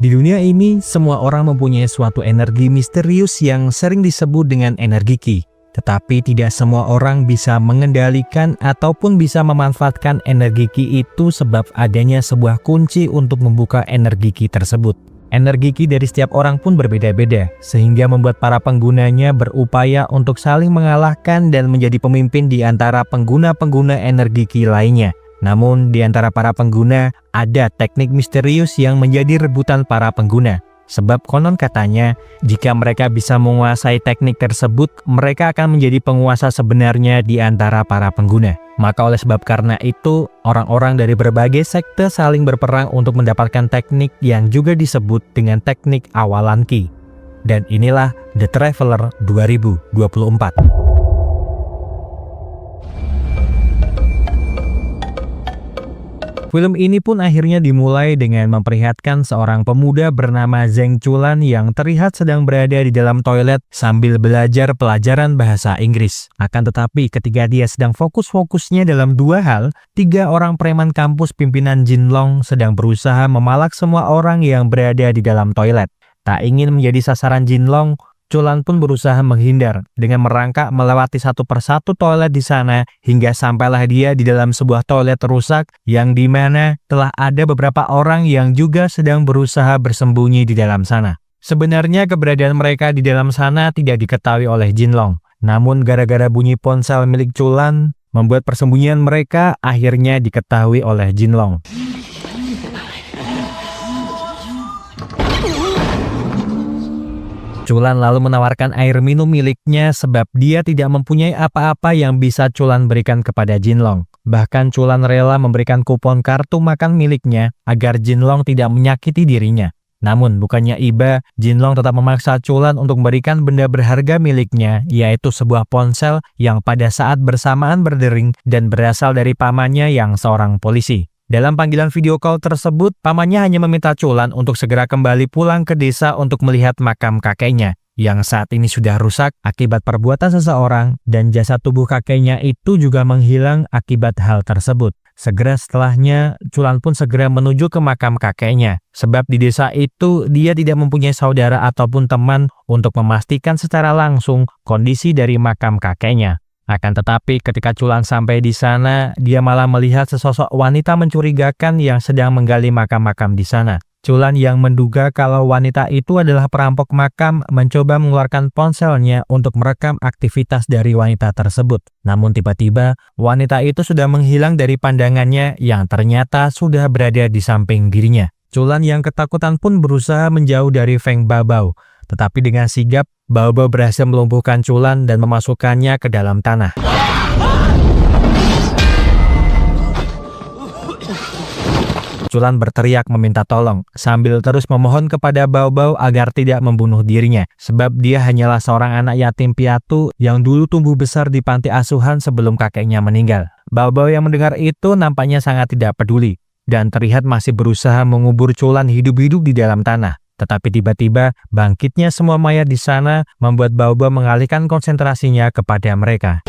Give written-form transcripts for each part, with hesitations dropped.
Di dunia ini, semua orang mempunyai suatu energi misterius yang sering disebut dengan energi Ki. Tetapi tidak semua orang bisa mengendalikan ataupun bisa memanfaatkan energi Ki itu sebab adanya sebuah kunci untuk membuka energi Ki tersebut. Energi Ki dari setiap orang pun berbeda-beda, sehingga membuat para penggunanya berupaya untuk saling mengalahkan dan menjadi pemimpin di antara pengguna-pengguna energi Ki lainnya. Namun, di antara para pengguna, ada teknik misterius yang menjadi rebutan para pengguna. Sebab konon katanya, jika mereka bisa menguasai teknik tersebut, mereka akan menjadi penguasa sebenarnya di antara para pengguna. Maka oleh sebab karena itu, orang-orang dari berbagai sekte saling berperang untuk mendapatkan teknik yang juga disebut dengan teknik awalan Ki. Dan inilah The Traveler 2024. Film ini pun akhirnya dimulai dengan memperlihatkan seorang pemuda bernama Zheng Chulan yang terlihat sedang berada di dalam toilet sambil belajar pelajaran bahasa Inggris. Akan tetapi ketika dia sedang fokus-fokusnya dalam dua hal, 3 orang preman kampus pimpinan Jinlong sedang berusaha memalak semua orang yang berada di dalam toilet. Tak ingin menjadi sasaran Jinlong, Chulan pun berusaha menghindar dengan merangkak melewati satu persatu toilet di sana hingga sampailah dia di dalam sebuah toilet rusak yang dimana telah ada beberapa orang yang juga sedang berusaha bersembunyi di dalam sana. Sebenarnya keberadaan mereka di dalam sana tidak diketahui oleh Jinlong, namun gara-gara bunyi ponsel milik Chulan membuat persembunyian mereka akhirnya diketahui oleh Jinlong. Chulan lalu menawarkan air minum miliknya sebab dia tidak mempunyai apa-apa yang bisa Chulan berikan kepada Jinlong. Bahkan Chulan rela memberikan kupon kartu makan miliknya agar Jinlong tidak menyakiti dirinya. Namun bukannya iba, Jinlong tetap memaksa Chulan untuk memberikan benda berharga miliknya, yaitu sebuah ponsel yang pada saat bersamaan berdering dan berasal dari pamannya yang seorang polisi. Dalam panggilan video call tersebut, pamannya hanya meminta Chulan untuk segera kembali pulang ke desa untuk melihat makam kakeknya, yang saat ini sudah rusak akibat perbuatan seseorang, dan jasad tubuh kakeknya itu juga menghilang akibat hal tersebut. Segera setelahnya, Chulan pun segera menuju ke makam kakeknya, sebab di desa itu dia tidak mempunyai saudara ataupun teman untuk memastikan secara langsung kondisi dari makam kakeknya. Akan tetapi ketika Chulan sampai di sana, dia malah melihat sesosok wanita mencurigakan yang sedang menggali makam-makam di sana. Chulan yang menduga kalau wanita itu adalah perampok makam mencoba mengeluarkan ponselnya untuk merekam aktivitas dari wanita tersebut. Namun tiba-tiba wanita itu sudah menghilang dari pandangannya yang ternyata sudah berada di samping dirinya. Chulan yang ketakutan pun berusaha menjauh dari Feng Baobao. Tetapi dengan sigap, Baobao berhasil melumpuhkan Chulan dan memasukkannya ke dalam tanah. Chulan berteriak meminta tolong, sambil terus memohon kepada Baobao agar tidak membunuh dirinya, sebab dia hanyalah seorang anak yatim piatu yang dulu tumbuh besar di panti asuhan sebelum kakeknya meninggal. Baobao yang mendengar itu nampaknya sangat tidak peduli, dan terlihat masih berusaha mengubur Chulan hidup-hidup di dalam tanah. Tetapi tiba-tiba bangkitnya semua mayat di sana membuat Baobao mengalihkan konsentrasinya kepada mereka.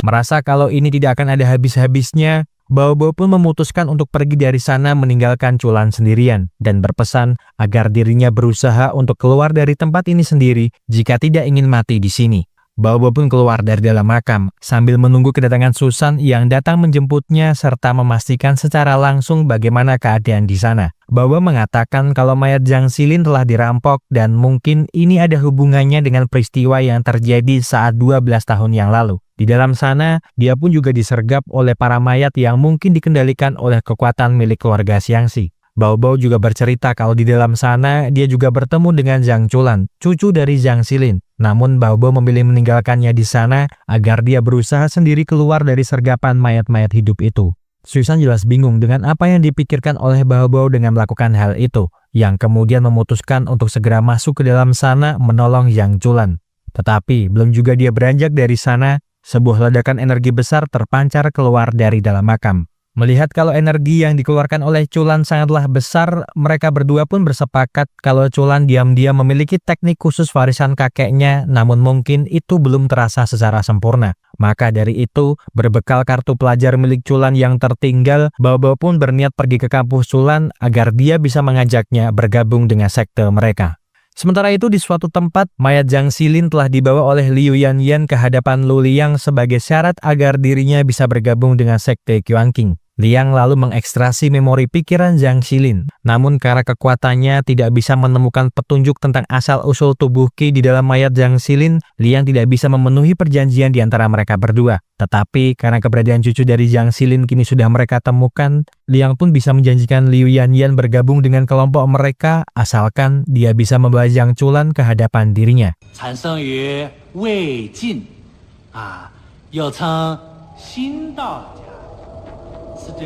Merasa kalau ini tidak akan ada habis-habisnya, Baobao pun memutuskan untuk pergi dari sana meninggalkan Chulan sendirian dan berpesan agar dirinya berusaha untuk keluar dari tempat ini sendiri jika tidak ingin mati di sini. Baobao pun keluar dari dalam makam sambil menunggu kedatangan Susan yang datang menjemputnya serta memastikan secara langsung bagaimana keadaan di sana. Baobao mengatakan kalau mayat Zhang Xilin telah dirampok dan mungkin ini ada hubungannya dengan peristiwa yang terjadi saat 12 tahun yang lalu. Di dalam sana, dia pun juga disergap oleh para mayat yang mungkin dikendalikan oleh kekuatan milik keluarga Xiangxi. Baobao juga bercerita kalau di dalam sana dia juga bertemu dengan Zhang Chulan, cucu dari Zhang Xilin. Namun Baobao memilih meninggalkannya di sana agar dia berusaha sendiri keluar dari sergapan mayat-mayat hidup itu. Susan jelas bingung dengan apa yang dipikirkan oleh Baobao dengan melakukan hal itu, yang kemudian memutuskan untuk segera masuk ke dalam sana menolong Zhang Chulan. Tetapi belum juga dia beranjak dari sana, sebuah ledakan energi besar terpancar keluar dari dalam makam. Melihat kalau energi yang dikeluarkan oleh Chulan sangatlah besar, mereka berdua pun bersepakat kalau Chulan diam-diam memiliki teknik khusus warisan kakeknya, namun mungkin itu belum terasa secara sempurna. Maka dari itu, berbekal kartu pelajar milik Chulan yang tertinggal, Bao Bao pun berniat pergi ke kampus Chulan agar dia bisa mengajaknya bergabung dengan sekte mereka. Sementara itu di suatu tempat, mayat Zhang Xilin telah dibawa oleh Liu Yanyan ke hadapan Lu Liang sebagai syarat agar dirinya bisa bergabung dengan sekte Qiang. Liang lalu mengekstrasi memori pikiran Zhang Xilin. Namun karena kekuatannya tidak bisa menemukan petunjuk tentang asal-usul tubuh Qi di dalam mayat Zhang Xilin, Liang tidak bisa memenuhi perjanjian di antara mereka berdua. Tetapi karena keberadaan cucu dari Zhang Xilin kini sudah mereka temukan, Liang pun bisa menjanjikan Liu Yanyan bergabung dengan kelompok mereka asalkan dia bisa membawa Zhang Chulan ke hadapan dirinya.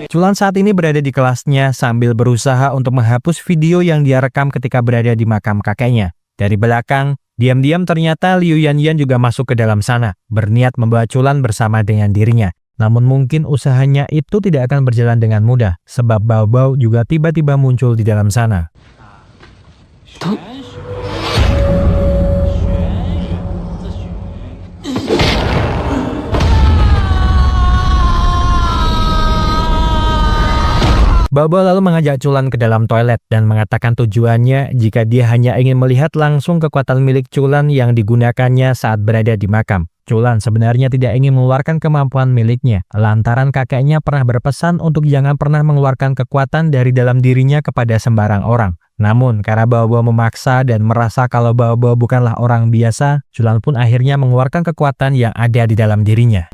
Chulan saat ini berada di kelasnya sambil berusaha untuk menghapus video yang dia rekam ketika berada di makam kakeknya. Dari belakang, diam-diam ternyata Liu Yanyan juga masuk ke dalam sana, berniat membawa Chulan bersama dengan dirinya. Namun mungkin usahanya itu tidak akan berjalan dengan mudah, sebab Bao Bao juga tiba-tiba muncul di dalam sana. Bao Bao lalu mengajak Chulan ke dalam toilet dan mengatakan tujuannya jika dia hanya ingin melihat langsung kekuatan milik Chulan yang digunakannya saat berada di makam. Chulan sebenarnya tidak ingin mengeluarkan kemampuan miliknya, lantaran kakeknya pernah berpesan untuk jangan pernah mengeluarkan kekuatan dari dalam dirinya kepada sembarang orang. Namun, karena Bao Bao memaksa dan merasa kalau Bao Bao bukanlah orang biasa, Chulan pun akhirnya mengeluarkan kekuatan yang ada di dalam dirinya.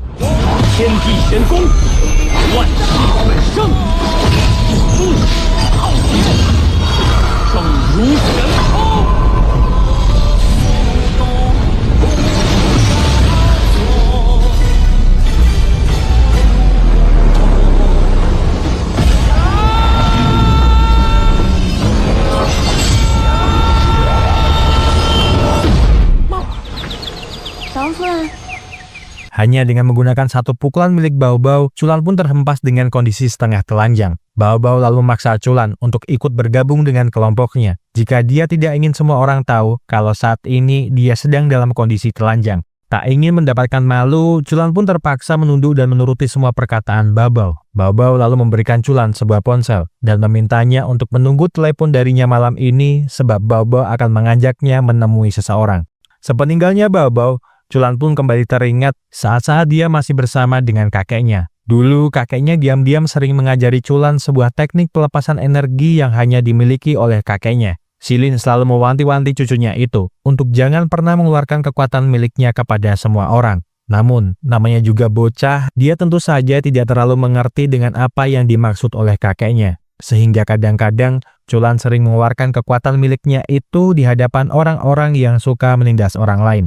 Hanya dengan menggunakan satu pukulan milik Bao Bao, Chulan pun terhempas dengan kondisi setengah telanjang. Bao Bao lalu memaksa Chulan untuk ikut bergabung dengan kelompoknya, jika dia tidak ingin semua orang tahu kalau saat ini dia sedang dalam kondisi telanjang. Tak ingin mendapatkan malu, Chulan pun terpaksa menunduk dan menuruti semua perkataan Bao Bao. Bao Bao lalu memberikan Chulan sebuah ponsel dan memintanya untuk menunggu telepon darinya malam ini sebab Bao Bao akan mengajaknya menemui seseorang. Sepeninggalnya Bao Bao, Chulan pun kembali teringat saat-saat dia masih bersama dengan kakeknya. Dulu kakeknya diam-diam sering mengajari Chulan sebuah teknik pelepasan energi yang hanya dimiliki oleh kakeknya. Xilin selalu mewanti-wanti cucunya itu untuk jangan pernah mengeluarkan kekuatan miliknya kepada semua orang. Namun, namanya juga bocah, dia tentu saja tidak terlalu mengerti dengan apa yang dimaksud oleh kakeknya. Sehingga kadang-kadang Chulan sering mengeluarkan kekuatan miliknya itu di hadapan orang-orang yang suka menindas orang lain.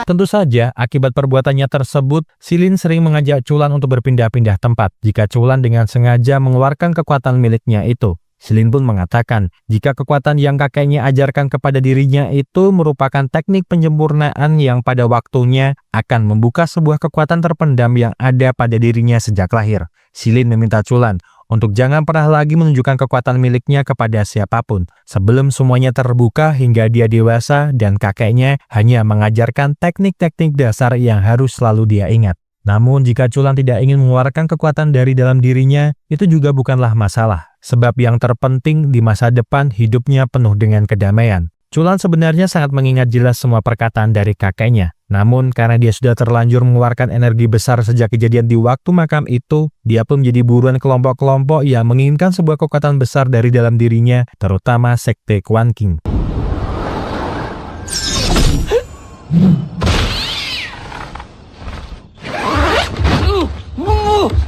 Tentu saja, akibat perbuatannya tersebut, Xilin sering mengajak Chulan untuk berpindah-pindah tempat jika Chulan dengan sengaja mengeluarkan kekuatan miliknya itu. Xilin pun mengatakan, jika kekuatan yang kakeknya ajarkan kepada dirinya itu merupakan teknik penyempurnaan yang pada waktunya akan membuka sebuah kekuatan terpendam yang ada pada dirinya sejak lahir. Xilin meminta Chulan untuk jangan pernah lagi menunjukkan kekuatan miliknya kepada siapapun sebelum semuanya terbuka hingga dia dewasa dan kakeknya hanya mengajarkan teknik-teknik dasar yang harus selalu dia ingat. Namun jika Chulan tidak ingin mengeluarkan kekuatan dari dalam dirinya, itu juga bukanlah masalah, sebab yang terpenting di masa depan hidupnya penuh dengan kedamaian. Chulan sebenarnya sangat mengingat jelas semua perkataan dari kakeknya. Namun karena dia sudah terlanjur mengeluarkan energi besar sejak kejadian di waktu makam itu, dia pun menjadi buruan kelompok-kelompok yang menginginkan sebuah kekuatan besar dari dalam dirinya, terutama sekte Qiang.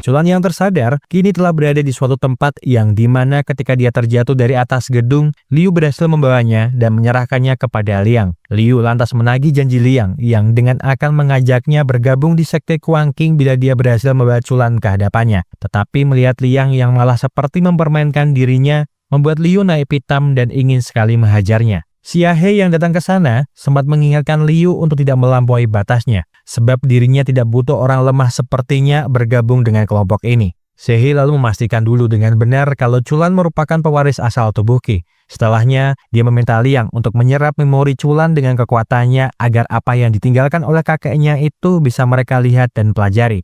Chulan yang tersadar kini telah berada di suatu tempat yang dimana ketika dia terjatuh dari atas gedung, Liu berhasil membawanya dan menyerahkannya kepada Liang. Liu lantas menagih janji Liang yang dengan akan mengajaknya bergabung di sekte Qiang bila dia berhasil membawa Chulan ke hadapannya. Tetapi melihat Liang yang malah seperti mempermainkan dirinya, membuat Liu naik pitam dan ingin sekali menghajarnya. Xia He yang datang ke sana sempat mengingatkan Liu untuk tidak melampaui batasnya, sebab dirinya tidak butuh orang lemah sepertinya bergabung dengan kelompok ini. Xia He lalu memastikan dulu dengan benar kalau Chulan merupakan pewaris asal tubuh Qi. Setelahnya, dia meminta Liang untuk menyerap memori Chulan dengan kekuatannya agar apa yang ditinggalkan oleh kakeknya itu bisa mereka lihat dan pelajari.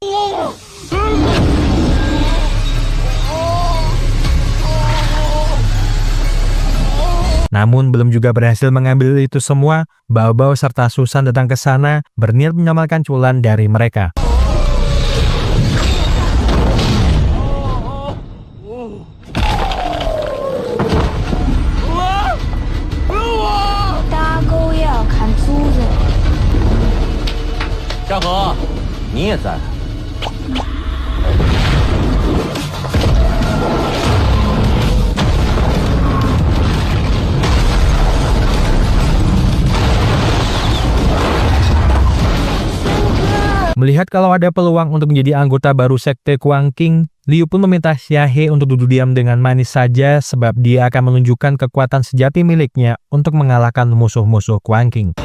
Namun belum juga berhasil mengambil itu semua, Bao Bao serta Susan datang ke sana berniat menyelamatkan Chulan dari mereka. Melihat kalau ada peluang untuk menjadi anggota baru sekte Kuang Qing, Liu pun meminta Xia He untuk duduk diam dengan manis saja sebab dia akan menunjukkan kekuatan sejati miliknya untuk mengalahkan musuh-musuh Kuang Qing.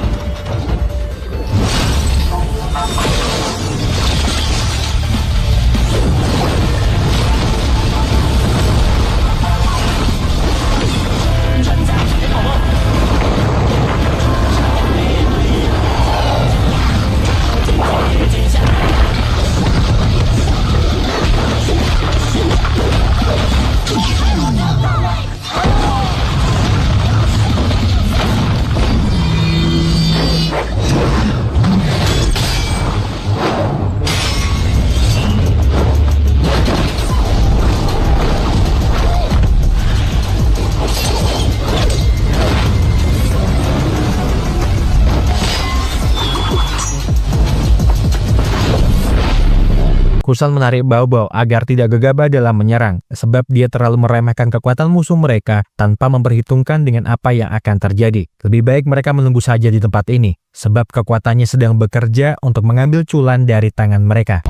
Susan menarik Bao Bao agar tidak gegabah dalam menyerang, sebab dia terlalu meremehkan kekuatan musuh mereka tanpa memperhitungkan dengan apa yang akan terjadi. Lebih baik mereka menunggu saja di tempat ini, sebab kekuatannya sedang bekerja untuk mengambil Chulan dari tangan mereka.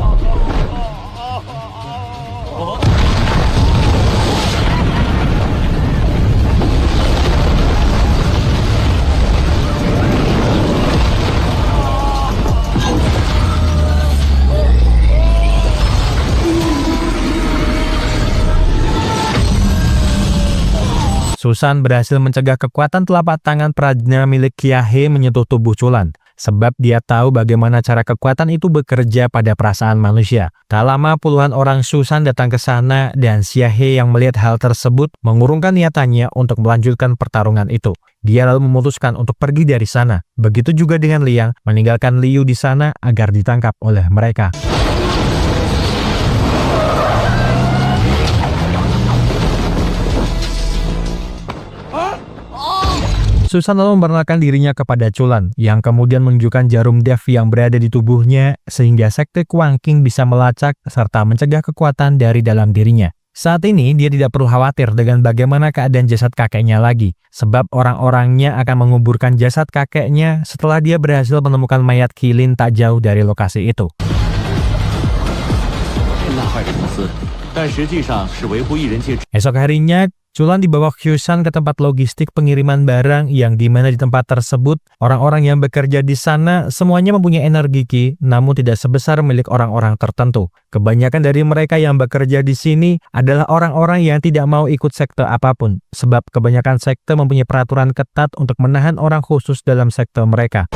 Susan berhasil mencegah kekuatan telapak tangan prajna milik Xia He menyentuh tubuh Chulan, sebab dia tahu bagaimana cara kekuatan itu bekerja pada perasaan manusia. Tak lama puluhan orang Susan datang ke sana dan Xia He yang melihat hal tersebut mengurungkan niatannya untuk melanjutkan pertarungan itu. Dia lalu memutuskan untuk pergi dari sana. Begitu juga dengan Liang, meninggalkan Liu di sana agar ditangkap oleh mereka. Susan lalu memperkenalkan dirinya kepada Chulan, yang kemudian menunjukkan jarum dev yang berada di tubuhnya, sehingga sekte Kuang Qing bisa melacak serta mencegah kekuatan dari dalam dirinya. Saat ini, dia tidak perlu khawatir dengan bagaimana keadaan jasad kakeknya lagi, sebab orang-orangnya akan menguburkan jasad kakeknya setelah dia berhasil menemukan mayat Qilin tak jauh dari lokasi itu. Esok harinya, Chulan dibawa Xusan ke tempat logistik pengiriman barang yang dimana di tempat tersebut, orang-orang yang bekerja di sana semuanya mempunyai energi Qi, namun tidak sebesar milik orang-orang tertentu. Kebanyakan dari mereka yang bekerja di sini adalah orang-orang yang tidak mau ikut sekte apapun, sebab kebanyakan sekte mempunyai peraturan ketat untuk menahan orang khusus dalam sekte mereka.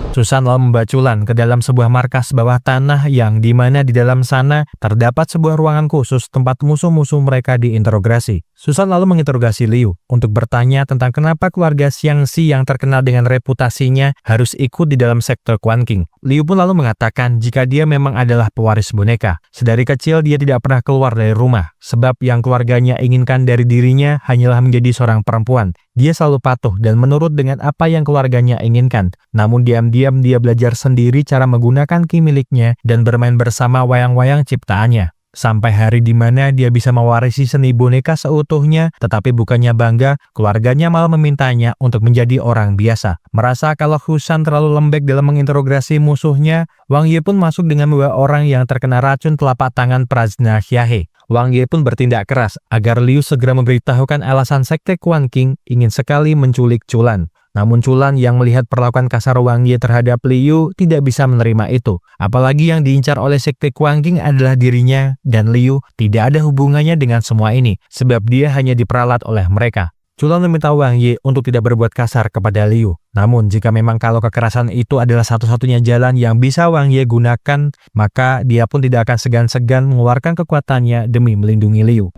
Susan lalu membawa Chulan ke dalam sebuah markas bawah tanah yang dimana di dalam sana terdapat sebuah ruangan khusus tempat musuh-musuh mereka diinterogasi. Susan lalu menginterogasi Liu untuk bertanya tentang kenapa keluarga Xiangxi yang terkenal dengan reputasinya harus ikut di dalam sektor Kuan Qing. Liu pun lalu mengatakan jika dia memang adalah pewaris boneka. Sedari kecil dia tidak pernah keluar dari rumah, sebab yang keluarganya inginkan dari dirinya hanyalah menjadi seorang perempuan. Dia selalu patuh dan menurut dengan apa yang keluarganya inginkan. Namun diam-diam dia belajar sendiri cara menggunakan ki miliknya dan bermain bersama wayang-wayang ciptaannya. Sampai hari di mana dia bisa mewarisi seni boneka seutuhnya, tetapi bukannya bangga, keluarganya malah memintanya untuk menjadi orang biasa. Merasa kalau Husan terlalu lembek dalam menginterogasi musuhnya, Wang Ye pun masuk dengan 2 orang yang terkena racun telapak tangan Prajna Hyahe. Wang Ye pun bertindak keras agar Liu segera memberitahukan alasan Sekte Quan Qing ingin sekali menculik Chulan. Namun Chulan yang melihat perlakuan kasar Wang Ye terhadap Liu tidak bisa menerima itu. Apalagi yang diincar oleh Sekte Quan Qing adalah dirinya, dan Liu tidak ada hubungannya dengan semua ini, sebab dia hanya diperalat oleh mereka. Chulan meminta Wang Ye untuk tidak berbuat kasar kepada Liu. Namun jika memang kalau kekerasan itu adalah satu-satunya jalan yang bisa Wang Ye gunakan, maka dia pun tidak akan segan-segan mengeluarkan kekuatannya demi melindungi Liu.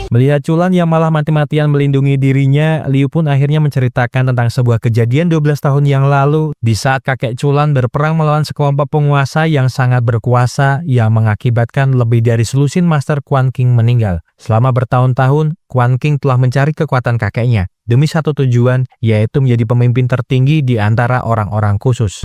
Melihat Chulan yang malah mati-matian melindungi dirinya, Liu pun akhirnya menceritakan tentang sebuah kejadian 12 tahun yang lalu di saat kakek Chulan berperang melawan sekelompok penguasa yang sangat berkuasa yang mengakibatkan lebih dari selusin Master Quan Qing meninggal. Selama bertahun-tahun, Quan Qing telah mencari kekuatan kakeknya demi satu tujuan, yaitu menjadi pemimpin tertinggi di antara orang-orang khusus.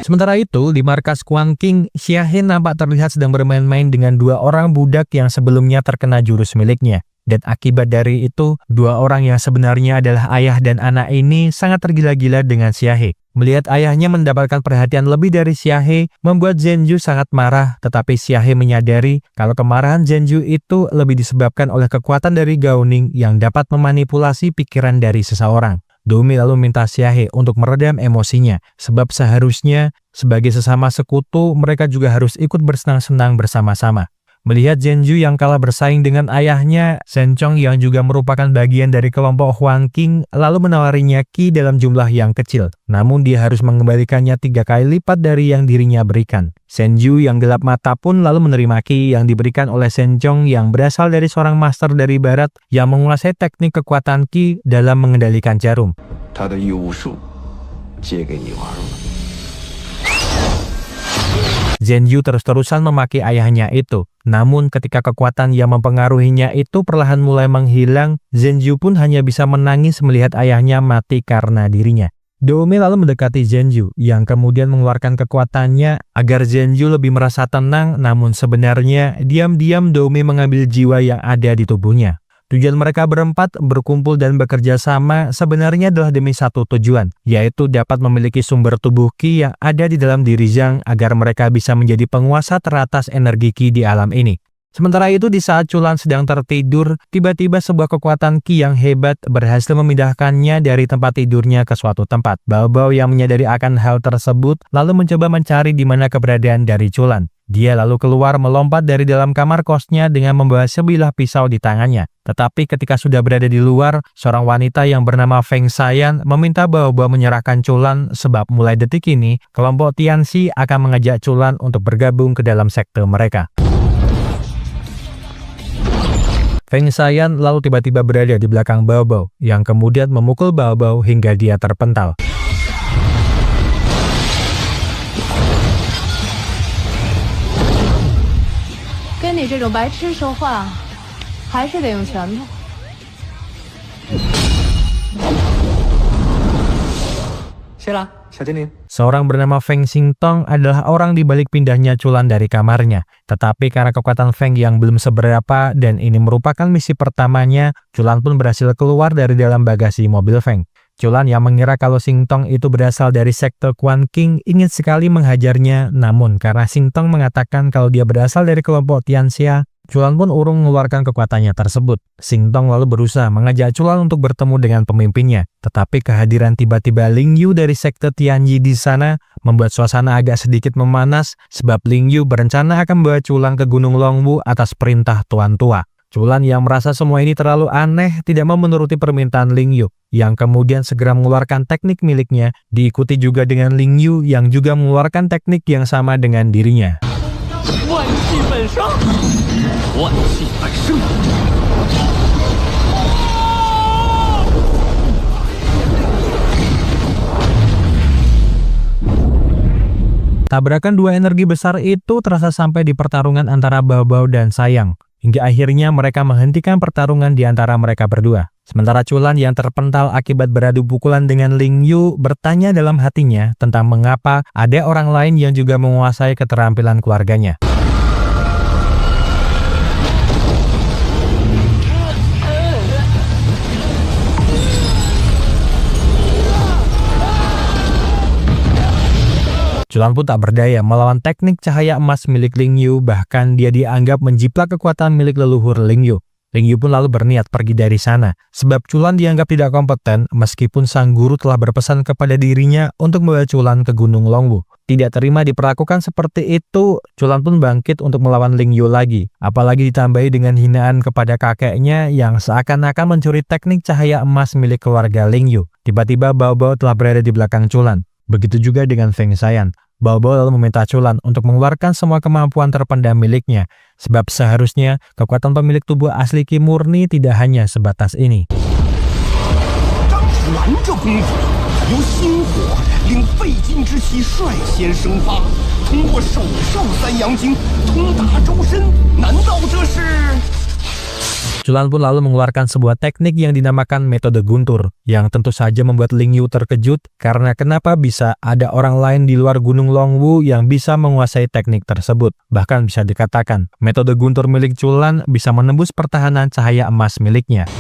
Sementara itu, di markas Quan Qing, Hyahe nampak terlihat sedang bermain-main dengan 2 orang budak yang sebelumnya terkena jurus miliknya. Dan akibat dari itu, 2 orang yang sebenarnya adalah ayah dan anak ini sangat tergila-gila dengan Hyahe. Melihat ayahnya mendapatkan perhatian lebih dari Hyahe, membuat Zhenju sangat marah, tetapi Hyahe menyadari kalau kemarahan Zhenju itu lebih disebabkan oleh kekuatan dari Gaoning yang dapat memanipulasi pikiran dari seseorang. Doumi lalu minta Hyahe untuk meredam emosinya, sebab seharusnya sebagai sesama sekutu mereka juga harus ikut bersenang-senang bersama-sama. Melihat Zhenju yang kalah bersaing dengan ayahnya, Shen Chong yang juga merupakan bagian dari kelompok Huang Qing lalu menawarinya Qi dalam jumlah yang kecil, namun dia harus mengembalikannya 3 kali lipat dari yang dirinya berikan. Shen Ju yang gelap mata pun lalu menerima Qi yang diberikan oleh Shen Chong yang berasal dari seorang master dari barat yang menguasai teknik kekuatan Qi dalam mengendalikan jarum. Zhenju terus-terusan memaki ayahnya itu. Namun ketika kekuatan yang mempengaruhinya itu perlahan mulai menghilang, Zhenju pun hanya bisa menangis melihat ayahnya mati karena dirinya. Doumi lalu mendekati Zhenju yang kemudian mengeluarkan kekuatannya agar Zhenju lebih merasa tenang, namun sebenarnya diam-diam Doumi mengambil jiwa yang ada di tubuhnya. Tujuan mereka berempat berkumpul dan bekerja sama sebenarnya adalah demi satu tujuan, yaitu dapat memiliki sumber tubuh Qi yang ada di dalam diri Zhang agar mereka bisa menjadi penguasa teratas energi Qi di alam ini. Sementara itu di saat Chulan sedang tertidur, tiba-tiba sebuah kekuatan Qi yang hebat berhasil memindahkannya dari tempat tidurnya ke suatu tempat. Bao-bao yang menyadari akan hal tersebut lalu mencoba mencari di mana keberadaan dari Chulan. Dia lalu keluar melompat dari dalam kamar kosnya dengan membawa sebilah pisau di tangannya. Tetapi ketika sudah berada di luar, seorang wanita yang bernama Feng Xian meminta Bao-bao menyerahkan Chulan sebab mulai detik ini, kelompok Tianxi akan mengajak Chulan untuk bergabung ke dalam sekte mereka. Feng Xian lalu tiba-tiba berada di belakang Bao-bao, yang kemudian memukul Bao-bao hingga dia terpental. Seorang bernama Feng Xingtong adalah orang di balik pindahnya Chulan dari kamarnya. Tetapi karena kekuatan Feng yang belum seberapa dan ini merupakan misi pertamanya, Chulan pun berhasil keluar dari dalam bagasi mobil Feng. Chulan yang mengira kalau Xingtong itu berasal dari sekte Quan Qing ingin sekali menghajarnya, namun karena Xingtong mengatakan kalau dia berasal dari kelompok Tianxia, Chulan pun urung mengeluarkan kekuatannya tersebut. Xingtong lalu berusaha mengajak Chulan untuk bertemu dengan pemimpinnya, tetapi kehadiran tiba-tiba Ling Yu dari sekte Tianyi di sana membuat suasana agak sedikit memanas sebab Ling Yu berencana akan membawa Chulan ke Gunung Longwu atas perintah Tuan Tua. Chulan yang merasa semua ini terlalu aneh tidak mau menuruti permintaan Ling Yu, yang kemudian segera mengeluarkan teknik miliknya, diikuti juga dengan Ling Yu yang juga mengeluarkan teknik yang sama dengan dirinya. Tabrakan dua energi besar itu terasa sampai di pertarungan antara Bao-Bao dan Sayang. Hingga akhirnya mereka menghentikan pertarungan di antara mereka berdua. Sementara Chulan yang terpental akibat beradu pukulan dengan Ling Yu bertanya dalam hatinya tentang mengapa ada orang lain yang juga menguasai keterampilan keluarganya. Chulan pun tak berdaya melawan teknik cahaya emas milik Ling Yu, bahkan dia dianggap menjiplak kekuatan milik leluhur Ling Yu. Ling Yu pun lalu berniat pergi dari sana, sebab Chulan dianggap tidak kompeten meskipun sang guru telah berpesan kepada dirinya untuk membawa Chulan ke Gunung Longwu. Tidak terima diperlakukan seperti itu, Chulan pun bangkit untuk melawan Ling Yu lagi, apalagi ditambahi dengan hinaan kepada kakeknya yang seakan-akan mencuri teknik cahaya emas milik keluarga Ling Yu. Tiba-tiba Bao-Bao telah berada di belakang Chulan. Begitu juga dengan Feng Shayan. Bao-Bao lalu meminta Chulan untuk mengeluarkan semua kemampuan terpendam miliknya, sebab seharusnya kekuatan pemilik tubuh asli Qi murni tidak hanya sebatas ini. Chulan pun lalu mengeluarkan sebuah teknik yang dinamakan metode guntur, yang tentu saja membuat Ling Yu terkejut karena kenapa bisa ada orang lain di luar Gunung Longwu yang bisa menguasai teknik tersebut. Bahkan bisa dikatakan, metode guntur milik Chulan bisa menembus pertahanan cahaya emas miliknya.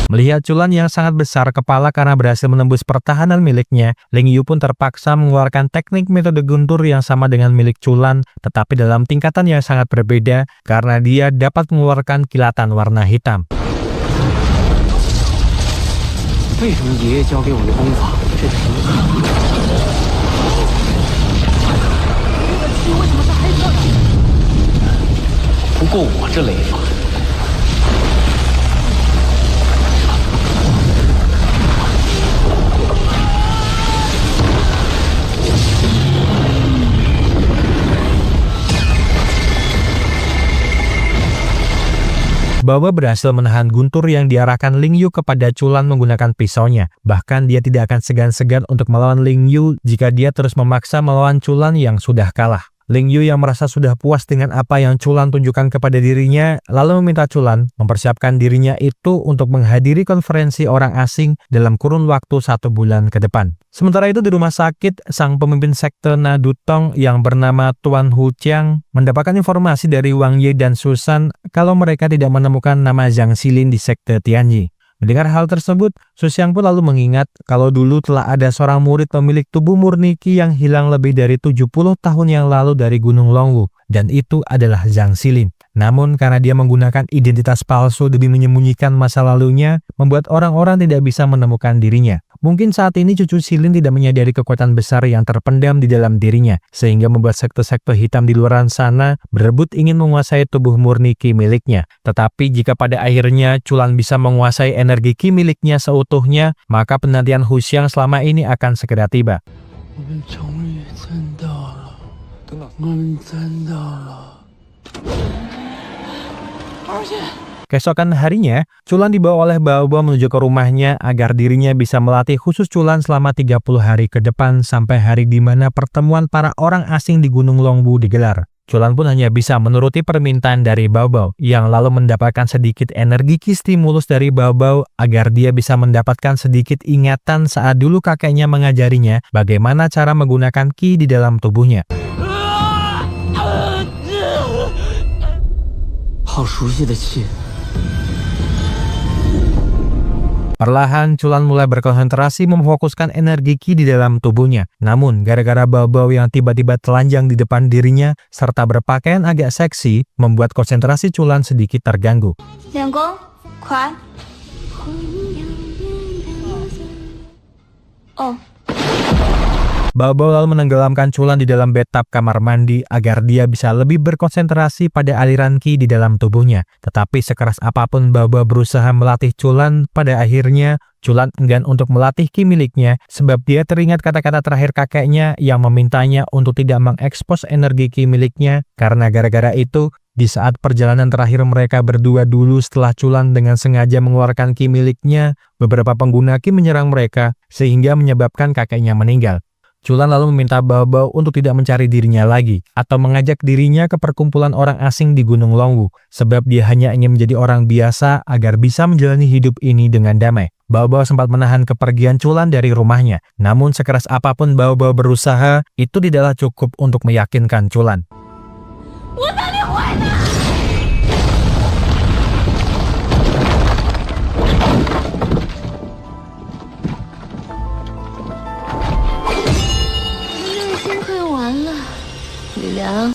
Melihat Chulan yang sangat besar kepala karena berhasil menembus pertahanan miliknya, Ling Yu pun terpaksa mengeluarkan teknik metode guntur yang sama dengan milik Chulan, tetapi dalam tingkatan yang sangat berbeda karena dia dapat mengeluarkan kilatan warna hitam. Bao-Bao berhasil menahan guntur yang diarahkan Ling Yu kepada Chulan menggunakan pisaunya. Bahkan dia tidak akan segan-segan untuk melawan Ling Yu jika dia terus memaksa melawan Chulan yang sudah kalah. Ling Yu yang merasa sudah puas dengan apa yang Chulan tunjukkan kepada dirinya, lalu meminta Chulan mempersiapkan dirinya itu untuk menghadiri konferensi orang asing dalam kurun waktu 1 bulan ke depan. Sementara itu di rumah sakit, sang pemimpin sekte Na Dutong yang bernama Tuan Hu Qiang mendapatkan informasi dari Wang Ye dan Susan kalau mereka tidak menemukan nama Zhang Xilin di sekte Tianyi. Mendengar hal tersebut, Su Xiang pun lalu mengingat kalau dulu telah ada seorang murid pemilik tubuh murni Qi yang hilang lebih dari 70 tahun yang lalu dari Gunung Longwu, dan itu adalah Zhang Xilin. Namun karena dia menggunakan identitas palsu demi menyembunyikan masa lalunya, membuat orang-orang tidak bisa menemukan dirinya. Mungkin saat ini cucu Xilin tidak menyadari kekuatan besar yang terpendam di dalam dirinya, sehingga membuat sekte-sekte hitam di luar sana berebut ingin menguasai tubuh murni Qi miliknya. Tetapi jika pada akhirnya Chulan bisa menguasai energi Qi miliknya seutuhnya, maka penantian Hu Xiang selama ini akan segera tiba. Keesokan harinya, Chulan dibawa oleh Bao-Bao menuju ke rumahnya agar dirinya bisa melatih khusus Chulan selama 30 hari ke depan sampai hari di mana pertemuan para orang asing di Gunung Longwu digelar. Chulan pun hanya bisa menuruti permintaan dari Bao-Bao yang lalu mendapatkan sedikit energi Qi stimulus dari Bao-Bao agar dia bisa mendapatkan sedikit ingatan saat dulu kakeknya mengajarinya bagaimana cara menggunakan Qi di dalam tubuhnya. Perlahan, Chulan mulai berkonsentrasi memfokuskan energi Qi di dalam tubuhnya. Namun, gara-gara Bao-Bao yang tiba-tiba telanjang di depan dirinya, serta berpakaian agak seksi, membuat konsentrasi Chulan sedikit terganggu. Bao-Bao lalu menenggelamkan Chulan di dalam bathtub kamar mandi agar dia bisa lebih berkonsentrasi pada aliran Qi di dalam tubuhnya. Tetapi sekeras apapun Bao-Bao berusaha melatih Chulan, pada akhirnya Chulan enggan untuk melatih Qi miliknya sebab dia teringat kata-kata terakhir kakeknya yang memintanya untuk tidak mengekspos energi Qi miliknya karena gara-gara itu Di saat perjalanan terakhir mereka berdua dulu setelah Chulan dengan sengaja mengeluarkan ki miliknya, beberapa pengguna ki menyerang mereka sehingga menyebabkan kakeknya meninggal. Chulan lalu meminta Bao Bao untuk tidak mencari dirinya lagi atau mengajak dirinya ke perkumpulan orang asing di Gunung Longwu sebab dia hanya ingin menjadi orang biasa agar bisa menjalani hidup ini dengan damai. Bao Bao sempat menahan kepergian Chulan dari rumahnya, namun sekeras apapun Bao Bao berusaha, itu tidaklah cukup untuk meyakinkan Chulan. 我哪里会呢？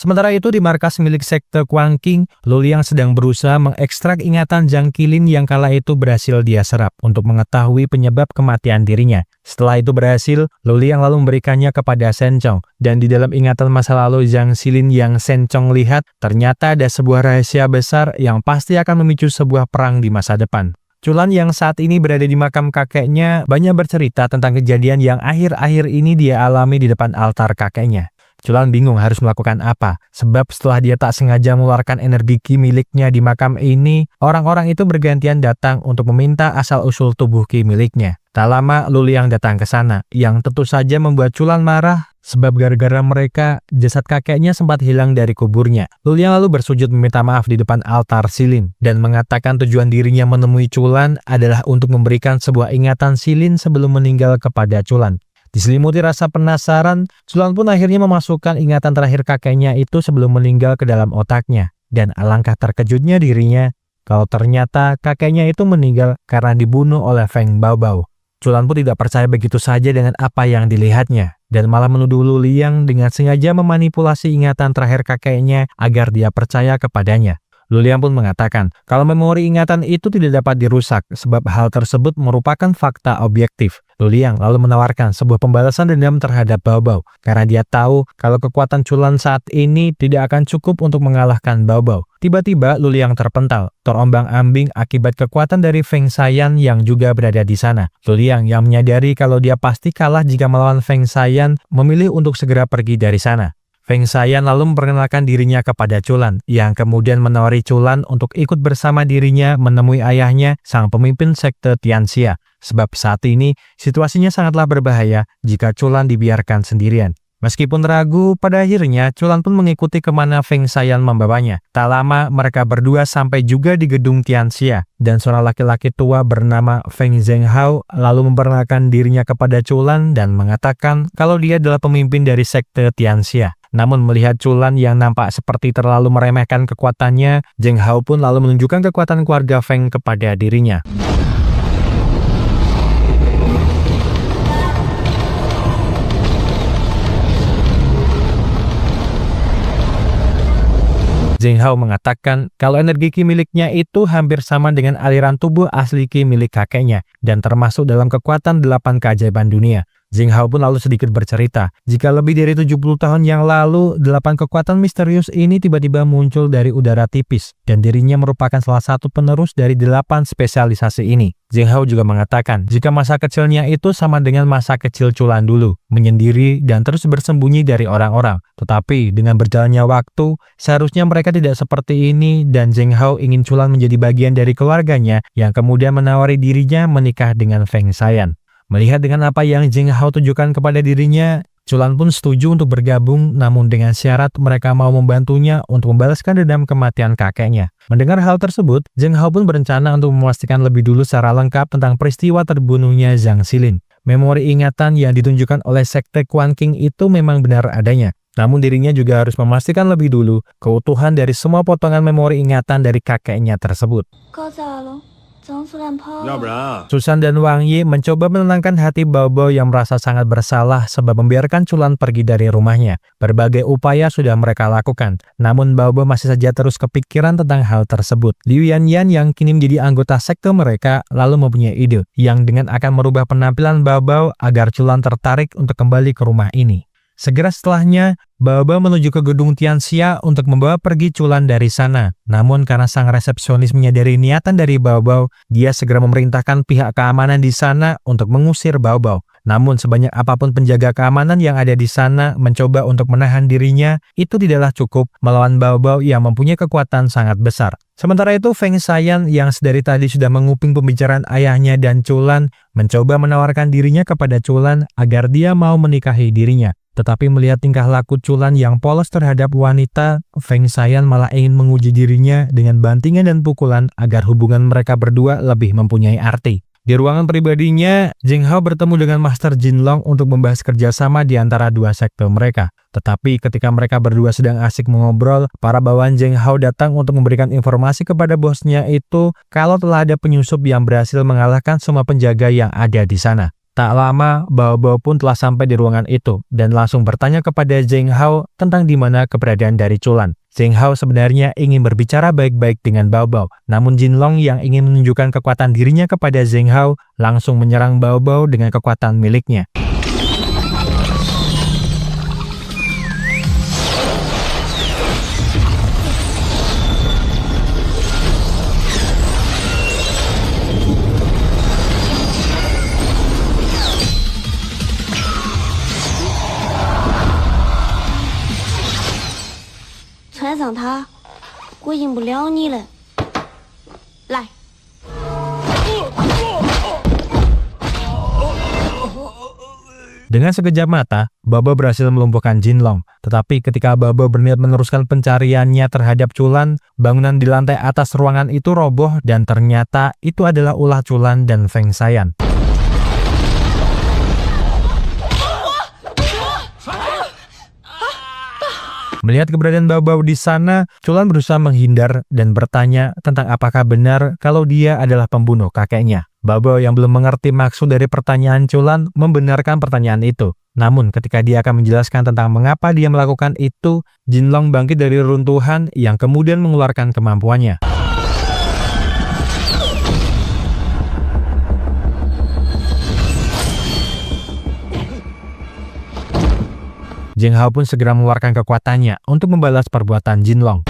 Sementara itu di markas milik sekte Kuangqing, Luliang sedang berusaha mengekstrak ingatan Zhang Qilin yang kala itu berhasil dia serap untuk mengetahui penyebab kematian dirinya. Setelah itu berhasil, Luliang lalu memberikannya kepada Shen Chong, dan di dalam ingatan masa lalu Zhang Qilin yang Shen Chong lihat, ternyata ada sebuah rahasia besar yang pasti akan memicu sebuah perang di masa depan. Chulan yang saat ini berada di makam kakeknya banyak bercerita tentang kejadian yang akhir-akhir ini dia alami di depan altar kakeknya. Chulan bingung harus melakukan apa, sebab setelah dia tak sengaja mengeluarkan energi ki miliknya di makam ini, orang-orang itu bergantian datang untuk meminta asal-usul tubuh ki miliknya. Tak lama Luliang datang ke sana, yang tentu saja membuat Chulan marah, sebab gara-gara mereka, jasad kakeknya sempat hilang dari kuburnya. Luliang lalu bersujud meminta maaf di depan altar Silin, dan mengatakan tujuan dirinya menemui Chulan adalah untuk memberikan sebuah ingatan Silin sebelum meninggal kepada Chulan. Diselimuti rasa penasaran, Chulan pun akhirnya memasukkan ingatan terakhir kakeknya itu sebelum meninggal ke dalam otaknya. Dan alangkah terkejutnya dirinya, kalau ternyata kakeknya itu meninggal karena dibunuh oleh Feng Baobao. Chulan pun tidak percaya begitu saja dengan apa yang dilihatnya, dan malah menuduh Luliang dengan sengaja memanipulasi ingatan terakhir kakeknya agar dia percaya kepadanya. Luliang pun mengatakan kalau memori ingatan itu tidak dapat dirusak sebab hal tersebut merupakan fakta objektif. Luliang lalu menawarkan sebuah pembalasan dendam terhadap Bao Bao karena dia tahu kalau kekuatan Chulan saat ini tidak akan cukup untuk mengalahkan Bao Bao. Tiba-tiba Luliang terpental, terombang-ambing akibat kekuatan dari Feng Shayan yang juga berada di sana. Luliang yang menyadari kalau dia pasti kalah jika melawan Feng Shayan memilih untuk segera pergi dari sana. Feng Shayan lalu memperkenalkan dirinya kepada Chulan, yang kemudian menawari Chulan untuk ikut bersama dirinya menemui ayahnya, sang pemimpin sekte Tianxia. Sebab saat ini, situasinya sangatlah berbahaya jika Chulan dibiarkan sendirian. Meskipun ragu, pada akhirnya Chulan pun mengikuti kemana Feng Shayan membawanya. Tak lama, mereka berdua sampai juga di gedung Tianxia, dan seorang laki-laki tua bernama Feng Zhenghao lalu memperkenalkan dirinya kepada Chulan dan mengatakan kalau dia adalah pemimpin dari sekte Tianxia. Namun melihat Chulan yang nampak seperti terlalu meremehkan kekuatannya, Zhenghao pun lalu menunjukkan kekuatan keluarga Feng kepada dirinya. Zhenghao mengatakan kalau energi ki miliknya itu hampir sama dengan aliran tubuh asli ki milik kakeknya dan termasuk dalam kekuatan 8 keajaiban dunia. Zhenghao pun lalu sedikit bercerita, jika lebih dari 70 tahun yang lalu, 8 kekuatan misterius ini tiba-tiba muncul dari udara tipis, dan dirinya merupakan salah satu penerus dari 8 spesialisasi ini. Zhenghao juga mengatakan, jika masa kecilnya itu sama dengan masa kecil Chulan dulu, menyendiri dan terus bersembunyi dari orang-orang. Tetapi dengan berjalannya waktu, seharusnya mereka tidak seperti ini, dan Zhenghao ingin Chulan menjadi bagian dari keluarganya, yang kemudian menawari dirinya menikah dengan Feng Shayan. Melihat dengan apa yang Zhenghao tunjukkan kepada dirinya, Chulan pun setuju untuk bergabung, namun dengan syarat mereka mau membantunya untuk membalaskan dendam kematian kakeknya. Mendengar hal tersebut, Zhenghao pun berencana untuk memastikan lebih dulu secara lengkap tentang peristiwa terbunuhnya Zhang Qilin. Memori ingatan yang ditunjukkan oleh sekte Kuangqing itu memang benar adanya. Namun dirinya juga harus memastikan lebih dulu keutuhan dari semua potongan memori ingatan dari kakeknya tersebut. Susan dan Wang Yi mencoba menenangkan hati Bao Bao yang merasa sangat bersalah sebab membiarkan Chulan pergi dari rumahnya. Berbagai upaya sudah mereka lakukan, namun Bao Bao masih saja terus kepikiran tentang hal tersebut. Liu Yanyan yang kini menjadi anggota sekte mereka lalu mempunyai ide yang dengan akan merubah penampilan Bao Bao agar Chulan tertarik untuk kembali ke rumah ini. Segera setelahnya, Bao Bao menuju ke gedung Tianxia untuk membawa pergi Chulan dari sana. Namun karena sang resepsionis menyadari niatan dari Bao Bao, dia segera memerintahkan pihak keamanan di sana untuk mengusir Bao Bao. Namun sebanyak apapun penjaga keamanan yang ada di sana mencoba untuk menahan dirinya, itu tidaklah cukup melawan Bao Bao yang mempunyai kekuatan sangat besar. Sementara itu Feng Saiyan yang sedari tadi sudah menguping pembicaraan ayahnya dan Chulan, mencoba menawarkan dirinya kepada Chulan agar dia mau menikahi dirinya. Tetapi melihat tingkah laku Chulan yang polos terhadap wanita, Feng Saiyan malah ingin menguji dirinya dengan bantingan dan pukulan agar hubungan mereka berdua lebih mempunyai arti. Di ruangan pribadinya, Zheng Hao bertemu dengan Master Jinlong untuk membahas kerjasama di antara dua sekte mereka. Tetapi ketika mereka berdua sedang asik mengobrol, para bawahan Zheng Hao datang untuk memberikan informasi kepada bosnya itu kalau telah ada penyusup yang berhasil mengalahkan semua penjaga yang ada di sana. Tak lama, Bao Bao pun telah sampai di ruangan itu dan langsung bertanya kepada Zheng Hao tentang di mana keberadaan dari Chulan. Zheng Hao sebenarnya ingin berbicara baik-baik dengan Bao Bao, namun Jinlong yang ingin menunjukkan kekuatan dirinya kepada Zheng Hao langsung menyerang Bao Bao dengan kekuatan miliknya.采访他，我赢不了你了。来， Dengan sekejap mata, Bao Bao berhasil melumpuhkan Jinlong. Tetapi ketika Bao Bao berniat meneruskan pencariannya terhadap Chulan, bangunan di lantai atas ruangan itu roboh dan ternyata itu adalah ulah Chulan dan Feng Saiyan. Melihat keberadaan Bao Bao di sana, Chulan berusaha menghindar dan bertanya tentang apakah benar kalau dia adalah pembunuh kakeknya. Bao Bao yang belum mengerti maksud dari pertanyaan Chulan membenarkan pertanyaan itu. Namun ketika dia akan menjelaskan tentang mengapa dia melakukan itu, Jinlong bangkit dari reruntuhan yang kemudian mengeluarkan kemampuannya. Zheng Hao pun segera mengeluarkan kekuatannya untuk membalas perbuatan Jinlong.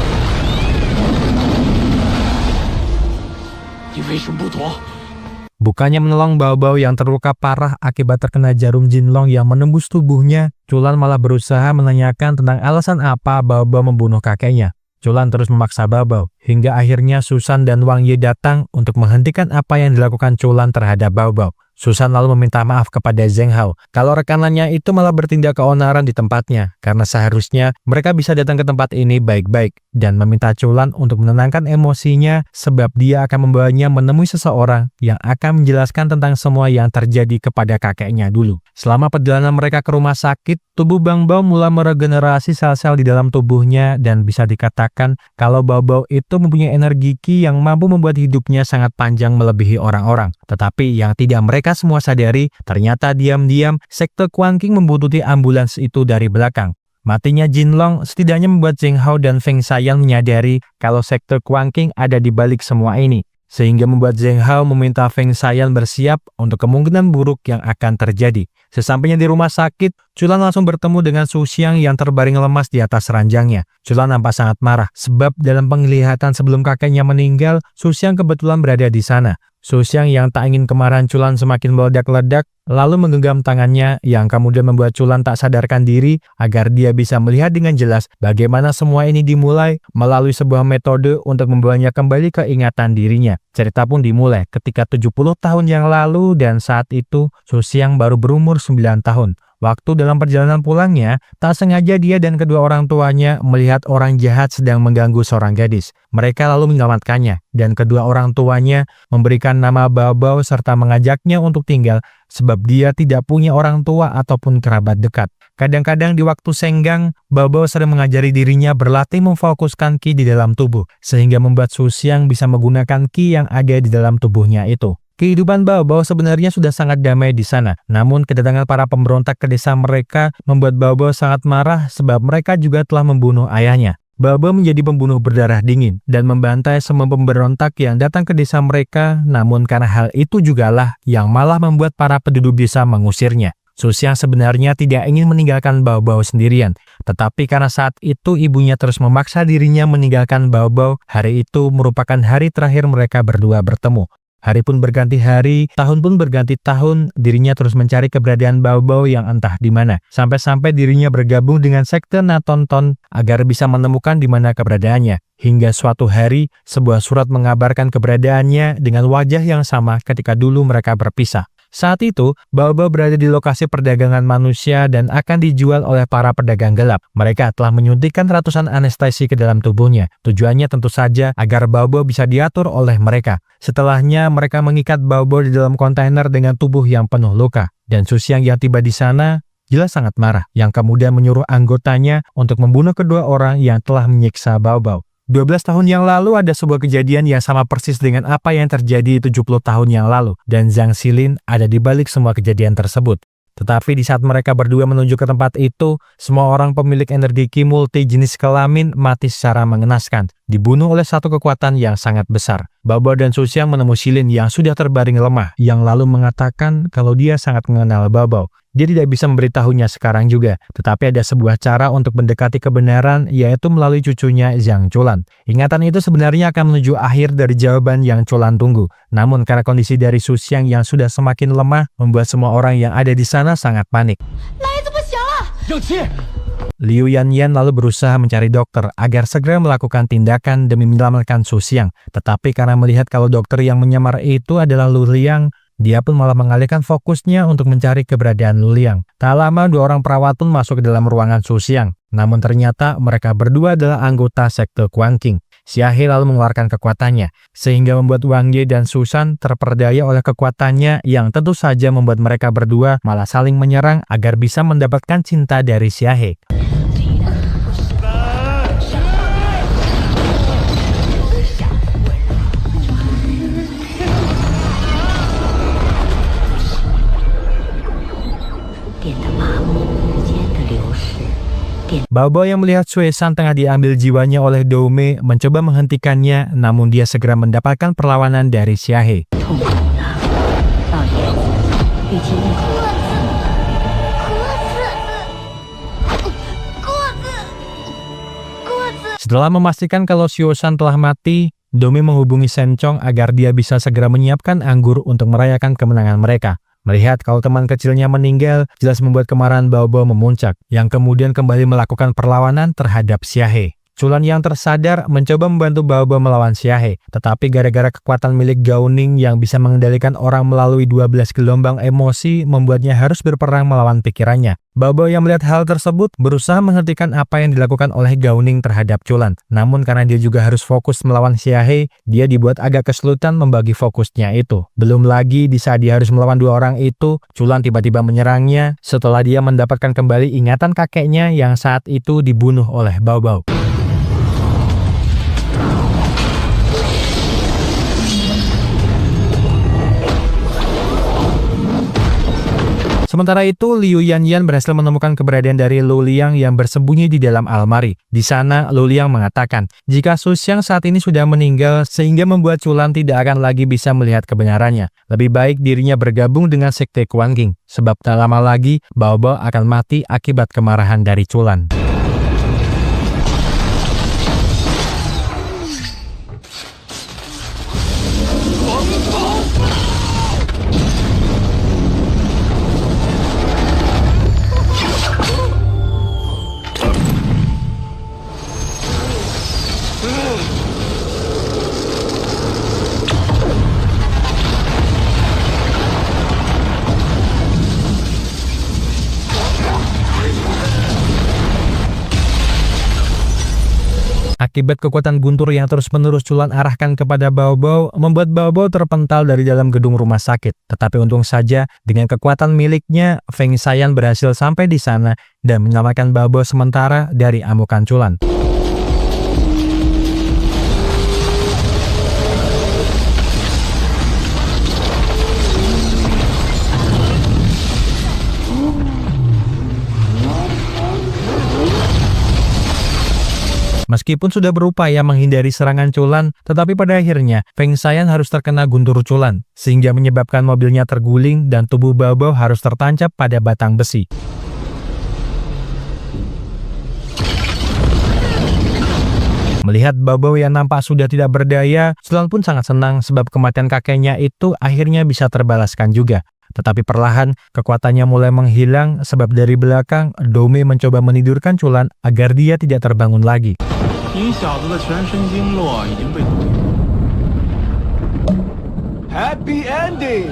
Bukannya menolong Bao Bao yang terluka parah akibat terkena jarum Jinlong yang menembus tubuhnya, Chulan malah berusaha menanyakan tentang alasan apa Bao Bao membunuh kakeknya. Chulan terus memaksa Bao Bao, hingga akhirnya Susan dan Wang Ye datang untuk menghentikan apa yang dilakukan Chulan terhadap Bao Bao. Susan lalu meminta maaf kepada Zheng Hao kalau rekanannya itu malah bertindak keonaran di tempatnya, karena seharusnya mereka bisa datang ke tempat ini baik-baik, dan meminta Chulan untuk menenangkan emosinya sebab dia akan membawanya menemui seseorang yang akan menjelaskan tentang semua yang terjadi kepada kakeknya dulu. Selama perjalanan mereka ke rumah sakit, tubuh Bao Bao mulai meregenerasi sel-sel di dalam tubuhnya dan bisa dikatakan kalau Bao Bao itu mempunyai energi Qi yang mampu membuat hidupnya sangat panjang melebihi orang-orang. Tetapi yang tidak mereka semua sadari, ternyata diam-diam sekte Quan Qing membuntuti ambulans itu dari belakang. Matinya Jinlong setidaknya membuat Zheng Hao dan Feng Saiyan menyadari kalau sekte Quan Qing ada di balik semua ini, sehingga membuat Zheng Hao meminta Feng Saiyan bersiap untuk kemungkinan buruk yang akan terjadi. Sesampainya di rumah sakit, Chulan langsung bertemu dengan Su Xiang yang terbaring lemas di atas ranjangnya. Chulan nampak sangat marah sebab dalam penglihatan sebelum kakeknya meninggal, Su Xiang kebetulan berada di sana. Su Xiang yang tak ingin kemarahan Chulan semakin meledak-ledak, lalu menggenggam tangannya yang kemudian membuat Chulan tak sadarkan diri agar dia bisa melihat dengan jelas bagaimana semua ini dimulai melalui sebuah metode untuk membawanya kembali ke ingatan dirinya. Cerita pun dimulai ketika 70 tahun yang lalu dan saat itu Su Xiang baru berumur 9 tahun. Waktu dalam perjalanan pulangnya, tak sengaja dia dan kedua orang tuanya melihat orang jahat sedang mengganggu seorang gadis. Mereka lalu menyelamatkannya, dan kedua orang tuanya memberikan nama Bao Bao serta mengajaknya untuk tinggal sebab dia tidak punya orang tua ataupun kerabat dekat. Kadang-kadang di waktu senggang, Bao Bao sering mengajari dirinya berlatih memfokuskan Qi di dalam tubuh, sehingga membuat Su Xiang bisa menggunakan Qi yang ada di dalam tubuhnya itu. Kehidupan Bao Bao sebenarnya sudah sangat damai di sana. Namun kedatangan para pemberontak ke desa mereka membuat Bao Bao sangat marah sebab mereka juga telah membunuh ayahnya. Bao Bao menjadi pembunuh berdarah dingin dan membantai semua pemberontak yang datang ke desa mereka. Namun karena hal itu jugalah yang malah membuat para penduduk desa mengusirnya. Susiang sebenarnya tidak ingin meninggalkan Bao Bao sendirian, tetapi karena saat itu ibunya terus memaksa dirinya meninggalkan Bao Bao, hari itu merupakan hari terakhir mereka berdua bertemu. Hari pun berganti hari, tahun pun berganti tahun, dirinya terus mencari keberadaan Bao Bao yang entah di mana. Sampai-sampai dirinya bergabung dengan sekte Natonton agar bisa menemukan di mana keberadaannya. Hingga suatu hari, sebuah surat mengabarkan keberadaannya dengan wajah yang sama ketika dulu mereka berpisah. Saat itu, Bao Bao berada di lokasi perdagangan manusia dan akan dijual oleh para pedagang gelap. Mereka telah menyuntikkan ratusan anestesi ke dalam tubuhnya. Tujuannya tentu saja agar Bao Bao bisa diatur oleh mereka. Setelahnya, mereka mengikat Bao Bao di dalam kontainer dengan tubuh yang penuh luka. Dan Susiang yang tiba di sana jelas sangat marah, yang kemudian menyuruh anggotanya untuk membunuh kedua orang yang telah menyiksa Bao Bao. 12 tahun yang lalu ada sebuah kejadian yang sama persis dengan apa yang terjadi 70 tahun yang lalu, dan Zhang Xilin ada di balik semua kejadian tersebut. Tetapi di saat mereka berdua menuju ke tempat itu, semua orang pemilik energi Qi multi jenis kelamin mati secara mengenaskan, dibunuh oleh satu kekuatan yang sangat besar. Bao Bao dan Susiang menemui Xilin yang sudah terbaring lemah, yang lalu mengatakan kalau dia sangat mengenal Bao Bao. Dia tidak bisa memberitahunya sekarang juga, tetapi ada sebuah cara untuk mendekati kebenaran, yaitu melalui cucunya Zhang Chulan. Ingatan itu sebenarnya akan menuju akhir dari jawaban yang Chulan tunggu. Namun karena kondisi dari Susiang yang sudah semakin lemah, membuat semua orang yang ada di sana sangat panik. Liu Yanyan lalu berusaha mencari dokter agar segera melakukan tindakan demi menyelamatkan Susiang. Tetapi karena melihat kalau dokter yang menyamar itu adalah Lu Liang, dia pun malah mengalihkan fokusnya untuk mencari keberadaan Lu Liang. Tak lama, dua orang perawat pun masuk ke dalam ruangan Susiang. Namun ternyata mereka berdua adalah anggota sekte Kuan King. Xia He lalu mengeluarkan kekuatannya, sehingga membuat Wang Ye dan Susan terperdaya oleh kekuatannya yang tentu saja membuat mereka berdua malah saling menyerang agar bisa mendapatkan cinta dari Xia He. Bao Bao yang melihat Sui San tengah diambil jiwanya oleh Dou Mei mencoba menghentikannya, namun dia segera mendapatkan perlawanan dari Xia He. Setelah memastikan kalau Xiu San telah mati, Dou Mei menghubungi Shen Chong agar dia bisa segera menyiapkan anggur untuk merayakan kemenangan mereka. Melihat kalau teman kecilnya meninggal, jelas membuat kemarahan Bao Bao memuncak, yang kemudian kembali melakukan perlawanan terhadap Xia He. Chulan yang tersadar mencoba membantu Bao Bao melawan Xia He, tetapi gara-gara kekuatan milik Gao Ning yang bisa mengendalikan orang melalui 12 gelombang emosi membuatnya harus berperang melawan pikirannya. Bao Bao yang melihat hal tersebut berusaha menghentikan apa yang dilakukan oleh Gao Ning terhadap Chulan. Namun karena dia juga harus fokus melawan Xia He, dia dibuat agak kesulitan membagi fokusnya itu. Belum lagi di saat dia harus melawan dua orang itu, Chulan tiba-tiba menyerangnya setelah dia mendapatkan kembali ingatan kakeknya yang saat itu dibunuh oleh Bao Bao. Sementara itu, Liu Yanyan berhasil menemukan keberadaan dari Lu Liang yang bersembunyi di dalam almari. Di sana, Lu Liang mengatakan, jika Susiang saat ini sudah meninggal sehingga membuat Chulan tidak akan lagi bisa melihat kebenarannya. Lebih baik dirinya bergabung dengan sekte Kuan King, sebab tak lama lagi Bao Bao akan mati akibat kemarahan dari Chulan. Akibat kekuatan guntur yang terus-menerus Chulan arahkan kepada Bao Bao, membuat Bao Bao terpental dari dalam gedung rumah sakit. Tetapi untung saja, dengan kekuatan miliknya, Feng Xian berhasil sampai di sana dan menyelamatkan Bao Bao sementara dari amukan Chulan. Meskipun sudah berupaya menghindari serangan Chulan, tetapi pada akhirnya Feng Xian harus terkena guntur Chulan, sehingga menyebabkan mobilnya terguling dan tubuh Bao Bao harus tertancap pada batang besi. Melihat Bao Bao yang nampak sudah tidak berdaya, Chulan pun sangat senang sebab kematian kakeknya itu akhirnya bisa terbalaskan juga. Tetapi perlahan, kekuatannya mulai menghilang sebab dari belakang, Dome mencoba menidurkan Chulan agar dia tidak terbangun lagi. Happy ending.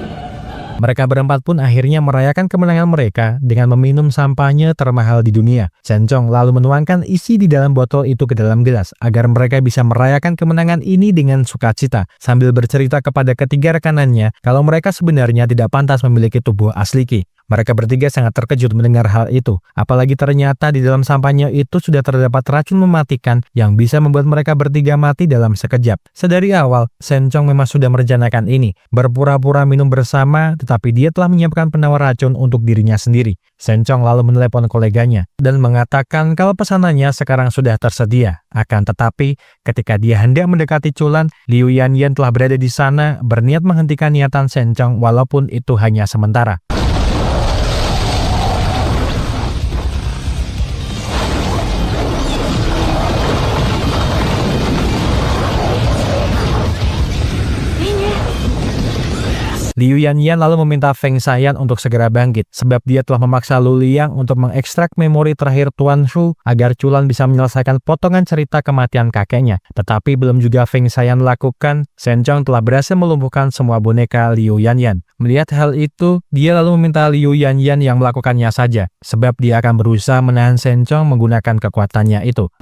Mereka berempat pun akhirnya merayakan kemenangan mereka dengan meminum sampahnya termahal di dunia. Sencong lalu menuangkan isi di dalam botol itu ke dalam gelas agar mereka bisa merayakan kemenangan ini dengan sukacita sambil bercerita kepada ketiga rekanannya kalau mereka sebenarnya tidak pantas memiliki tubuh asli Qi. Mereka bertiga sangat terkejut mendengar hal itu, apalagi ternyata di dalam sampahnya itu sudah terdapat racun mematikan yang bisa membuat mereka bertiga mati dalam sekejap. Sedari awal, Sencong memang sudah merencanakan ini, berpura-pura minum bersama, tetapi dia telah menyiapkan penawar racun untuk dirinya sendiri. Sencong lalu menelepon koleganya dan mengatakan kalau pesanannya sekarang sudah tersedia. Akan tetapi, ketika dia hendak mendekati Chulan, Liu Yanyan telah berada di sana, berniat menghentikan niatan Sencong walaupun itu hanya sementara. Liu Yanyan lalu meminta Feng Xian untuk segera bangkit, sebab dia telah memaksa Lu Liang untuk mengekstrak memori terakhir Tuan Shu agar Chulan bisa menyelesaikan potongan cerita kematian kakeknya. Tetapi belum juga Feng Xian lakukan, Sencong telah berhasil melumpuhkan semua boneka Liu Yanyan. Melihat hal itu, dia lalu meminta Liu Yanyan yang melakukannya saja, sebab dia akan berusaha menahan Sencong menggunakan kekuatannya itu.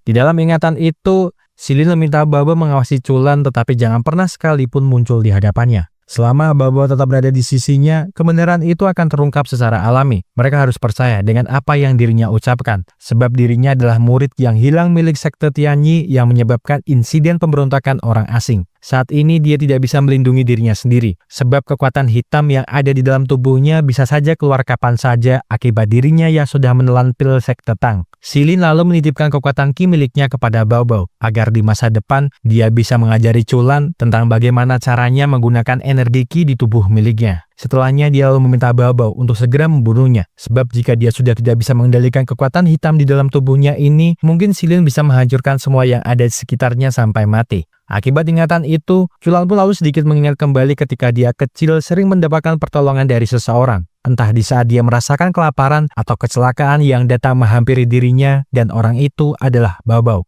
Di dalam ingatan itu, Silin meminta Bao Bao mengawasi Chulan tetapi jangan pernah sekalipun muncul di hadapannya. Selama Bao Bao tetap berada di sisinya, kebenaran itu akan terungkap secara alami. Mereka harus percaya dengan apa yang dirinya ucapkan, sebab dirinya adalah murid yang hilang milik sekte Tianyi yang menyebabkan insiden pemberontakan orang asing. Saat ini dia tidak bisa melindungi dirinya sendiri, sebab kekuatan hitam yang ada di dalam tubuhnya bisa saja keluar kapan saja akibat dirinya yang sudah menelan pil sekte Tang. Silin lalu menitipkan kekuatan Qi miliknya kepada Bao Bao, agar di masa depan dia bisa mengajari Chulan tentang bagaimana caranya menggunakan energi Qi di tubuh miliknya. Setelahnya dia lalu meminta Bao Bao untuk segera membunuhnya, sebab jika dia sudah tidak bisa mengendalikan kekuatan hitam di dalam tubuhnya ini, mungkin Silin bisa menghancurkan semua yang ada di sekitarnya sampai mati. Akibat ingatan itu, Chulan pun lalu sedikit mengingat kembali ketika dia kecil sering mendapatkan pertolongan dari seseorang. Entah di saat dia merasakan kelaparan atau kecelakaan yang datang menghampiri dirinya, dan orang itu adalah Bao Bao.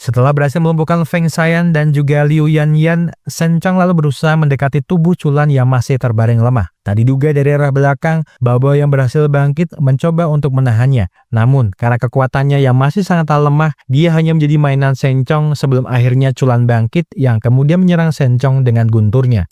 Setelah berhasil melumpuhkan Feng Xian dan juga Liu Yanyan, Sencong lalu berusaha mendekati tubuh Chulan yang masih terbaring lemah. Tak diduga dari arah belakang, Bao Bao yang berhasil bangkit mencoba untuk menahannya. Namun, karena kekuatannya yang masih sangat lemah, dia hanya menjadi mainan Sencong sebelum akhirnya Chulan bangkit yang kemudian menyerang Sencong dengan gunturnya.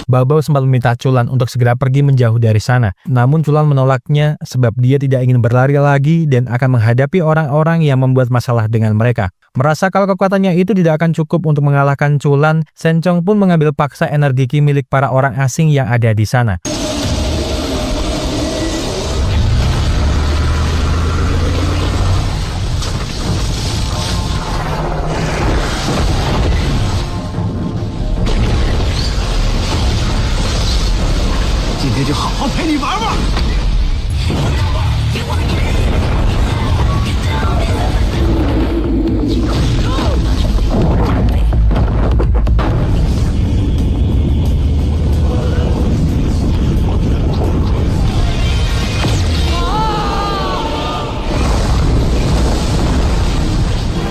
Bao Bao sempat meminta Chulan untuk segera pergi menjauh dari sana. Namun Chulan menolaknya sebab dia tidak ingin berlari lagi dan akan menghadapi orang-orang yang membuat masalah dengan mereka. Merasa kalau kekuatannya itu tidak akan cukup untuk mengalahkan Chulan, Sencong pun mengambil paksa energi Qi milik para orang asing yang ada di sana.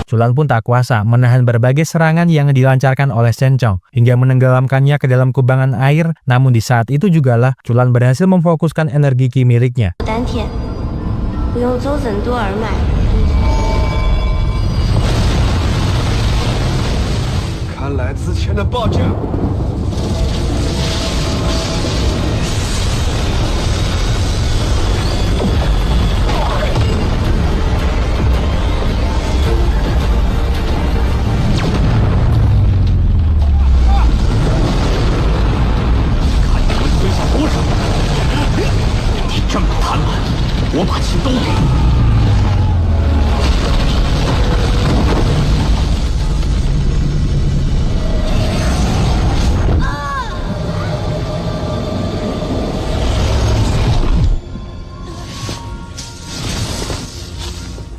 Chulan pun tak kuasa menahan berbagai serangan yang dilancarkan oleh Sencong hingga menenggelamkannya ke dalam kubangan air. Namun di saat itu jugalah Chulan berhasil memfokuskan energi Qi miliknya.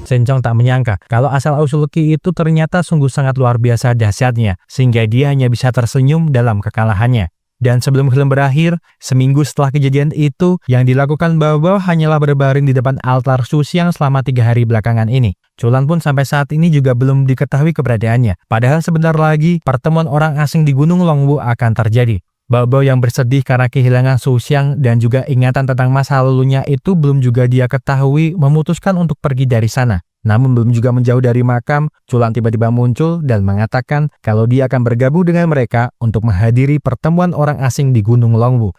Shen Chong tak menyangka kalau asal-usul Qi itu ternyata sungguh sangat luar biasa dahsyatnya, sehingga dia hanya bisa tersenyum dalam kekalahannya. Dan sebelum film berakhir, seminggu setelah kejadian itu, yang dilakukan Bao Bao hanyalah berbaring di depan altar Suxiang selama 3 hari belakangan ini. Chulan pun sampai saat ini juga belum diketahui keberadaannya. Padahal sebentar lagi, pertemuan orang asing di Gunung Longwu akan terjadi. Bao Bao yang bersedih karena kehilangan Suxiang dan juga ingatan tentang masa lalunya itu belum juga dia ketahui memutuskan untuk pergi dari sana. Namun belum juga menjauh dari makam, Chulan tiba-tiba muncul dan mengatakan kalau dia akan bergabung dengan mereka untuk menghadiri pertemuan orang asing di Gunung Longwu.